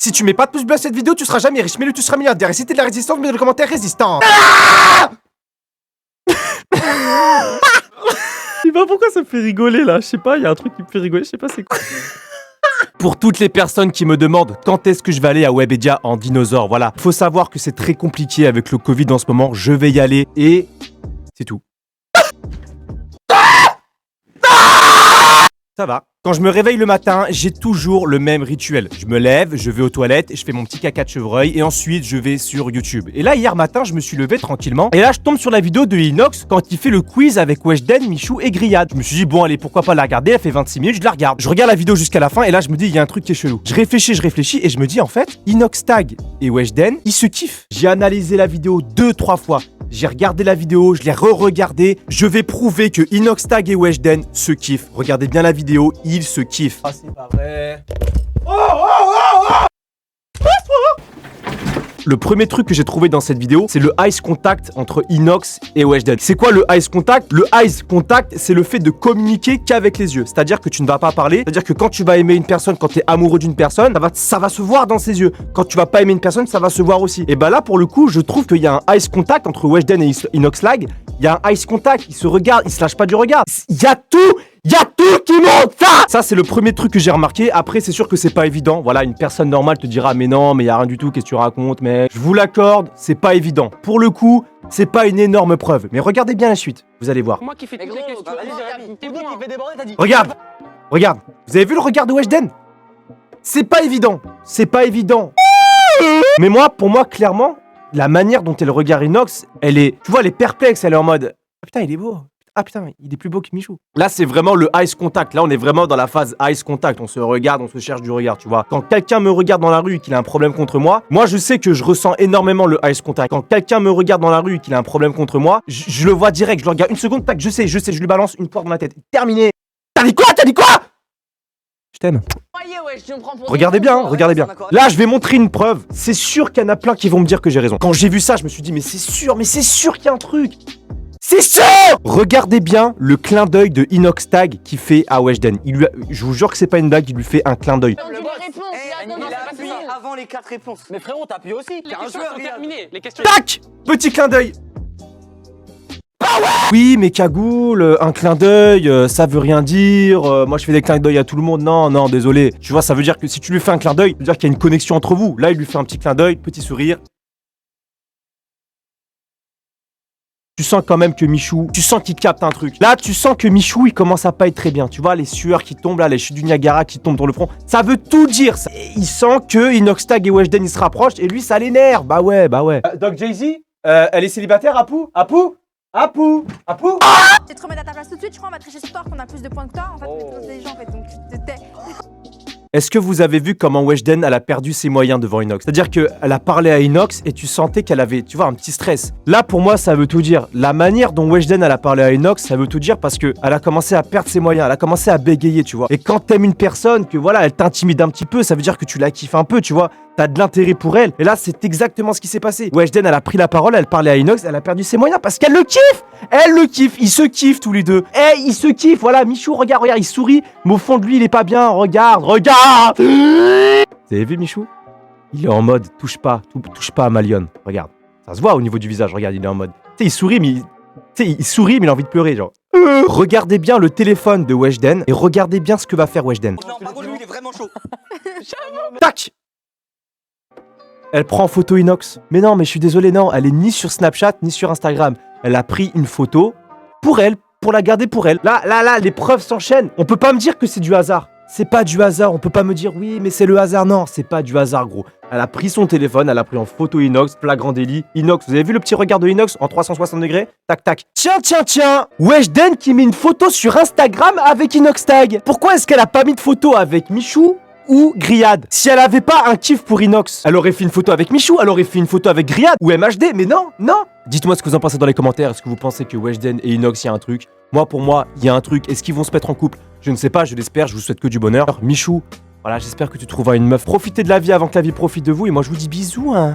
Si tu mets pas de pouce bleu à cette vidéo, tu seras jamais riche. Mets-le, tu seras milliardaire. Et si t'es de la résistance, mets dans le commentaire résistant. Je sais pas pourquoi ça me fait rigoler là. Je sais pas, il y a un truc qui me fait rigoler. Je sais pas c'est quoi. Pour toutes les personnes qui me demandent quand est-ce que je vais aller à Webedia en dinosaure, voilà. Faut savoir que c'est très compliqué avec le Covid en ce moment. Je vais y aller et c'est tout. Ça va. Quand je me réveille le matin, j'ai toujours le même rituel. Je me lève, je vais aux toilettes, je fais mon petit caca de chevreuil et ensuite je vais sur YouTube. Et là, hier matin, je me suis levé tranquillement et là, je tombe sur la vidéo de Inox quand il fait le quiz avec Weshden, Michou et Griad. Je me suis dit, bon, allez, pourquoi pas la regarder, elle fait 26 minutes, je la regarde. Je regarde la vidéo jusqu'à la fin et là, je me dis, il y a un truc qui est chelou. Je réfléchis et je me dis, en fait, Inox Tag et Weshden, ils se kiffent. J'ai analysé la vidéo 2-3 fois. J'ai regardé la vidéo, je l'ai re-regardée. Je vais prouver que Inox Tag et Weshden se kiffent. Regardez bien la vidéo, ils se kiffent. Ah, c'est pas vrai. Le premier truc que j'ai trouvé dans cette vidéo, c'est le Ice Contact entre Inox et Weshden. C'est quoi le Ice Contact? Le Ice Contact, c'est le fait de communiquer qu'avec les yeux. C'est-à-dire que tu ne vas pas parler. C'est-à-dire que quand tu vas aimer une personne, quand tu es amoureux d'une personne, ça va se voir dans ses yeux. Quand tu vas pas aimer une personne, ça va se voir aussi. Et bah là, pour le coup, je trouve qu'il y a un Ice Contact entre Weshden et Inox Tag. Il y a un Ice Contact, ils se regardent, ils se lâchent pas du regard. Il y a tout qui monte ça. Ça, c'est le premier truc que j'ai remarqué. Après, c'est sûr que c'est pas évident. Voilà, une personne normale te dira, mais non, mais il y a rien du tout, qu'est-ce que tu racontes, mec? Je vous l'accorde, c'est pas évident. Pour le coup, c'est pas une énorme preuve. Mais regardez bien la suite, vous allez voir. Moi qui fais toutes les questions. Regarde. Vous avez vu le regard de Weshden? C'est pas évident. Mais pour moi, clairement, la manière dont elle regarde Inox, elle est, tu vois, elle est perplexe, elle est en mode, ah putain, il est beau. Ah putain, il est plus beau que Michou. Là, c'est vraiment le Ice Contact. Là, on est vraiment dans la phase Ice Contact. On se regarde, on se cherche du regard, tu vois. Quand quelqu'un me regarde dans la rue et qu'il a un problème contre moi, je sais que je ressens énormément le Ice Contact. Quand quelqu'un me regarde dans la rue et qu'il a un problème contre moi, je le vois direct. Je le regarde une seconde, tac, je sais, je lui balance une poire dans la tête. Terminé. T'as dit quoi? Je t'aime. Regardez bien. Là, je vais montrer une preuve. C'est sûr qu'il y en a plein qui vont me dire que j'ai raison. Quand j'ai vu ça, je me suis dit, mais c'est sûr qu'il y a un truc. C'est sûr! Regardez bien le clin d'œil de Inox Tag qu'il fait à Weshden. Je vous jure que c'est pas une blague, il lui fait un clin d'œil. Il a appuyé avant les 4 réponses. Mais frérot, t'as appuyé aussi. Les questions sont terminées. Les questions... Tac! Petit clin d'œil. Ah ouais! Oui, mais cagoule, un clin d'œil, ça veut rien dire. Moi, je fais des clins d'œil à tout le monde. Non, désolé. Tu vois, ça veut dire que si tu lui fais un clin d'œil, ça veut dire qu'il y a une connexion entre vous. Là, il lui fait un petit clin d'œil, petit sourire. Tu sens quand même que Michou, tu sens qu'il capte un truc. Là, tu sens que Michou, il commence à pas être très bien. Tu vois, les sueurs qui tombent là, les chutes du Niagara qui tombent dans le front. Ça veut tout dire. Ça. Il sent que Inox Tag et Weshden, ils se rapprochent et lui, ça l'énerve. Bah ouais. Doc Jay-Z, elle est célibataire, Apu? Je vais te remettre à ta place tout de suite, je crois, on va tricher sur toi, qu'on a plus de points que toi. En fait, on est tous des gens, en fait, donc tu te tais. Est-ce que vous avez vu comment Weshden, elle a perdu ses moyens devant Inox? C'est-à-dire qu'elle a parlé à Inox et tu sentais qu'elle avait, tu vois, un petit stress. Là, pour moi, ça veut tout dire. La manière dont Weshden, elle a parlé à Inox, ça veut tout dire parce qu'elle a commencé à perdre ses moyens, elle a commencé à bégayer, tu vois. Et quand t'aimes une personne, que voilà, elle t'intimide un petit peu, ça veut dire que tu la kiffes un peu, tu vois. T'as de l'intérêt pour elle. Et là, c'est exactement ce qui s'est passé. Weshden, elle a pris la parole, elle parlait à Inox, elle a perdu ses moyens parce qu'elle le kiffe. Elle le kiffe. Ils se kiffent tous les deux. Ils se kiffent. Voilà, Michou, regarde, il sourit. Mais au fond de lui, il est pas bien. Regarde. Vous avez vu, Michou? Il est en mode touche pas à Malion. Regarde. Ça se voit au niveau du visage. Regarde, il est en mode. Tu sais, il sourit, mais il a envie de pleurer, genre. Regardez bien le téléphone de Weshden et regardez bien ce que va faire Weshden. Non, par contre, lui, il est vraiment chaud. Tac! Elle prend en photo Inox. Mais non, mais je suis désolé, non. Elle est ni sur Snapchat, ni sur Instagram. Elle a pris une photo pour elle, pour la garder pour elle. Là, les preuves s'enchaînent. On peut pas me dire que c'est du hasard. C'est pas du hasard. On peut pas me dire, oui, mais c'est le hasard. Non, c'est pas du hasard, gros. Elle a pris son téléphone, elle a pris en photo Inox, flagrant délit. Inox, vous avez vu le petit regard de Inox en 360 degrés? Tac, tac. Tiens. Weshden qui met une photo sur Instagram avec Inox Tag. Pourquoi est-ce qu'elle a pas mis de photo avec Michou ou Griad? Si elle avait pas un kiff pour Inox, elle aurait fait une photo avec Michou, elle aurait fait une photo avec Griad ou MHD, mais non. Dites-moi ce que vous en pensez dans les commentaires. Est-ce que vous pensez que Weshden et Inox, il y a un truc? Pour moi, il y a un truc. Est-ce qu'ils vont se mettre en couple? Je ne sais pas, je l'espère, je vous souhaite que du bonheur. Michou, voilà, j'espère que tu trouveras une meuf. Profitez de la vie avant que la vie profite de vous et moi je vous dis bisous, hein.